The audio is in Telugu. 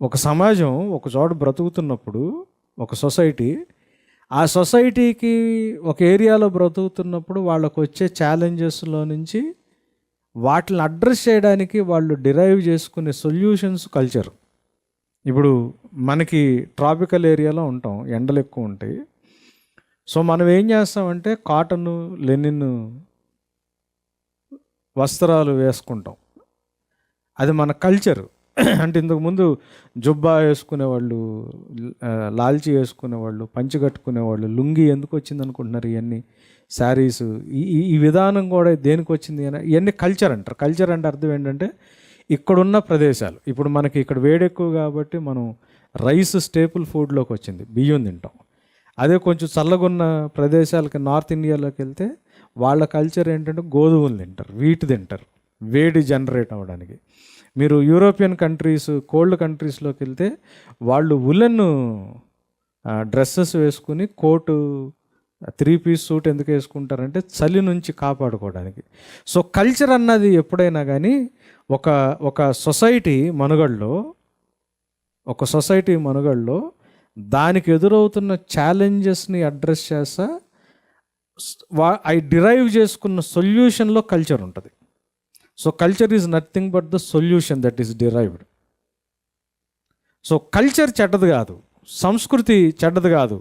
ఒక సమాజం ఒక చోట బ్రతుకుతున్నప్పుడు, ఒక సొసైటీ, ఆ సొసైటీకి ఒక ఏరియాలో బ్రతుకుతున్నప్పుడు వాళ్ళకొచ్చే ఛాలెంజెస్‌లో నుంచి వాటిని అడ్రెస్ చేయడానికి వాళ్ళు డిరైవ్ చేసుకునే సొల్యూషన్స్ కల్చర్. ఇప్పుడు మనకి ట్రాపికల్ ఏరియాలో ఉంటాం, ఎండలు ఎక్కువ ఉంటాయి. సో మనం ఏం చేస్తామంటే కాటన్, లెనిన్ వస్త్రాలు వేసుకుంటాం. అది మన కల్చర్. అంటే ఇంతకుముందు జుబ్బా వేసుకునేవాళ్ళు, లాల్చీ వేసుకునేవాళ్ళు, పంచె కట్టుకునేవాళ్ళు, లుంగీ ఎందుకు వచ్చింది అనుకుంటున్నారు? ఇవన్నీ శారీస్, ఈ ఈ ఈ విధానం కూడా దేనికి వచ్చింది అని ఇవన్నీ కల్చర్ అంటారు. కల్చర్ అంటే అర్థం ఏంటంటే ఇక్కడున్న ప్రదేశాలు. ఇప్పుడు మనకి ఇక్కడ వేడి ఎక్కువ కాబట్టి మనం రైస్ స్టేపుల్ ఫుడ్లోకి వచ్చింది, బియ్యం తింటాం. అదే కొంచెం చల్లగున్న ప్రదేశాలకి, నార్త్ ఇండియాలోకి వెళ్తే వాళ్ళ కల్చర్ ఏంటంటే గోధుమలు తింటారు, వీటి తింటారు, వేడి జనరేట్ అవ్వడానికి. మీరు యూరోపియన్ కంట్రీస్, కోల్డ్ కంట్రీస్లోకి వెళ్తే వాళ్ళు ఉలెన్ డ్రెస్సెస్ వేసుకుని, కోటు, 3 పీస్ సూట్ ఎందుకు వేసుకుంటారంటే చలి నుంచి కాపాడుకోవడానికి. సో కల్చర్ అన్నది ఎప్పుడైనా కానీ ఒక ఒక సొసైటీ మనుగడలో, ఒక సొసైటీ మనుగడలో దానికి ఎదురవుతున్న ఛాలెంజెస్ని అడ్రస్ చేస్తా అవి డిరైవ్ చేసుకున్న సొల్యూషన్లో కల్చర్ ఉంటుంది. So culture is nothing but the solution that is derived. So culture చెడ్డది కాదు, సంస్కృతి చెడ్డది కాదు,